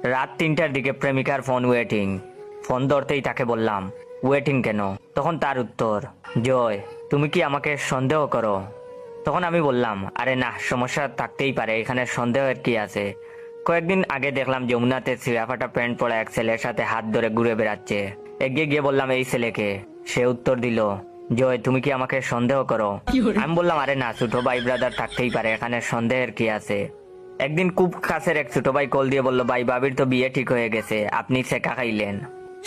রাত 3টার দিকে প্রেমিকার ফোন ওয়েটিং। ফোন ধরতেই তাকে বললাম, ওয়েটিং কেন? তখন তার উত্তর, জয় তুমি কি আমাকে সন্দেহ করো? তখন আমি বললাম, আরে না, সমস্যা থাকতেই পারে, এখানে সন্দেহের কি আছে? কয়েকদিন আগে দেখলাম যমুনাতে ছিঁড়াফাটা প্যান্ট পরা এক ছেলের সাথে হাত ধরে ঘুরে বেড়াচ্ছে। এগিয়ে গিয়ে বললাম, এই ছেলেকে? সে উত্তর দিল, জয় তুমি কি আমাকে সন্দেহ করো? আমি বললাম, আরে না, ছোট ভাই ব্রাদার থাকতেই পারে, এখানে সন্দেহের কি আছে? একদিন খুব কাছের এক ছোট ভাই কল দিয়ে বলল, ভাই ভাবির তো বিয়ে ঠিক হয়ে গেছে, আপনি শেখা খাইলেন।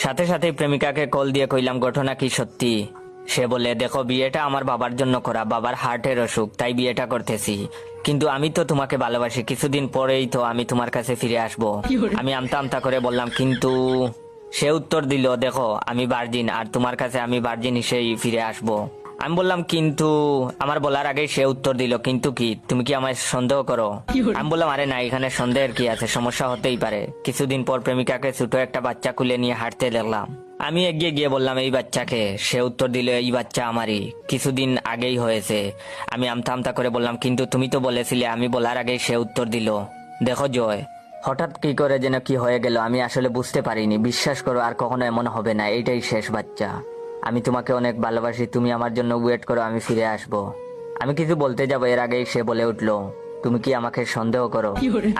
সাথে সাথে প্রেমিকাকে কল দিয়ে কইলাম, ঘটনা কি সত্যি? সে বলে, দেখো বিয়েটা আমার বাবার জন্য করা, বাবার হার্টের অসুখ, তাই বিয়েটা করতেছি। কিন্তু আমি তো তোমাকে ভালোবাসি, কিছুদিন পরেই তো আমি তোমার কাছে ফিরে আসব। আমি আমতা আমতা করে বললাম, কিন্তু? সে উত্তর দিল, দেখো আমি ভার্জিন, আর তোমার কাছে আমি ভার্জিন হিসেবেই ফিরে আসব। আমি বললাম, কিন্তু? আমার বলার আগেই সে উত্তর দিল, কিন্তু কি? তুমি কি আমায় সন্দেহ করো? আমি বললাম, আরে না, এখানে সন্দেহের কি আছে, সমস্যা হতেই পারে। কিছুদিন পর প্রেমিকাকে ছোট একটা বাচ্চা কুলে নিয়ে হাঁটতে দেখলাম। আমি এগিয়ে গিয়ে বললাম, এই বাচ্চাকে? সে উত্তর দিল, এই বাচ্চা আমারই, কিছুদিন আগেই হয়েছে। আমি আমতা আমতা করে বললাম, কিন্তু তুমি তো বলেছিলে। আমি বলার আগেই সে উত্তর দিল, দেখো জয়, হঠাৎ কি করে যেন কি হয়ে গেল আমি আসলে বুঝতে পারিনি। বিশ্বাস করো, আর কখনো এমন হবে না, এইটাই শেষ বাচ্চা। আমি তোমাকে অনেক ভালোবাসি, তুমি আমার জন্য ওয়েট করো, আমি ফিরে আসব। আমি কিছু বলতে যাবো এর আগেই সে বলে উঠলো, তুমি কি আমাকে সন্দেহ করো?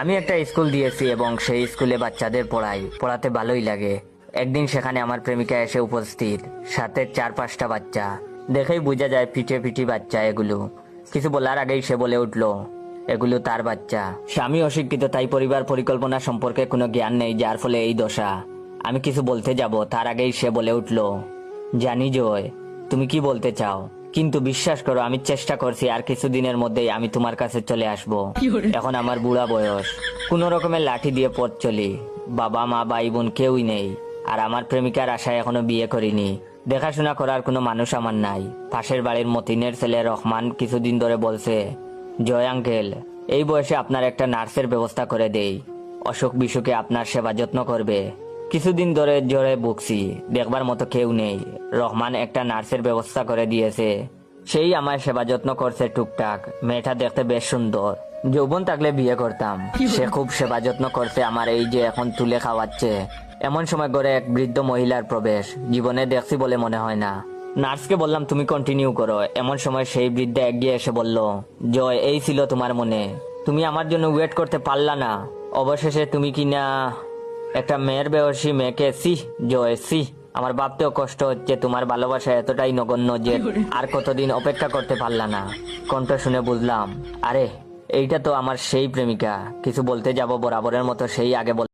আমি একটা স্কুল দিয়েছি এবং সেই স্কুলে বাচ্চাদের পড়াই, পড়াতে ভালোই লাগে। একদিন সেখানে আমার প্রেমিকা এসে উপস্থিত, সাথে 4-5টা বাচ্চা। দেখেই বোঝা যায় পিঠে পিঠি বাচ্চা এগুলো। কিছু বলার আগেই সে বলে উঠলো, এগুলো তার বাচ্চা। স্বামী অশিক্ষিত, তাই পরিবার পরিকল্পনা সম্পর্কে কোনো জ্ঞান নেই, যার ফলে এই দশা। আমি কিছু বলতে যাব তার আগেই সে বলে উঠলো, জানি জয় তুমি কি বলতে চাও, কিন্তু বিশ্বাস করো আমি চেষ্টা করছি, আর কিছুদিনের মধ্যেই আমি তোমার কাছে চলে আসব। এখন আমার বুড়া বয়স, কোনো রকমের লাঠি দিয়ে পথ চলি, বাবা মা ভাই বোন কেউই নেই, আর আমার প্রেমিকার আশায় এখনো বিয়ে করিনি। দেখাশোনা করার কোনো মানুষ আমার নাই। পাশের বাড়ির মতিনের ছেলে রহমান কিছুদিন ধরে বলছে, জয় আঙ্কেল, এই বয়সে আপনার একটা নার্সের ব্যবস্থা করে দেই, অসুখ বিসুখে আপনার সেবা যত্ন করবে। কিছুদিন ধরে জ্বরে ভুগছি, দেখবার মতো কেউ নেই। রহমান একটা নার্সের ব্যবস্থা করে দিয়েছে, সেই আমার সেবা যত্ন করছে টুকটাক। মেয়েটা দেখতে বেশ সুন্দর, যৌবন থাকলে বিয়ে করতাম। সে খুব সেবা যত্ন করছে আমার, এই যে এখন তুলে খাওয়াচ্ছে। এমন সময় ঘরে এক বৃদ্ধ মহিলার প্রবেশ, জীবনে দেখছি বলে মনে হয় না। নার্সকে বললাম, তুমি কন্টিনিউ করো। এমন সময় সেই বৃদ্ধা এগিয়ে এসে বলল, জয় এই ছিল তোমার মনে, তুমি আমার জন্য ওয়েট করতে পারলা না, অবশেষে তুমি কিনা একটা মেয়ের বয়সী মেয়েকে। জয় আমার ভাবতেও কষ্ট হচ্ছে, তোমার ভালোবাসা এতটাই নগণ্য যে আর কতদিন অপেক্ষা করতে পারলা না। কণ্ঠ শুনে বুঝলাম, আরে এইটা তো আমার সেই প্রেমিকা। কিছু বলতে যাব বরাবরের মতো সেই আগে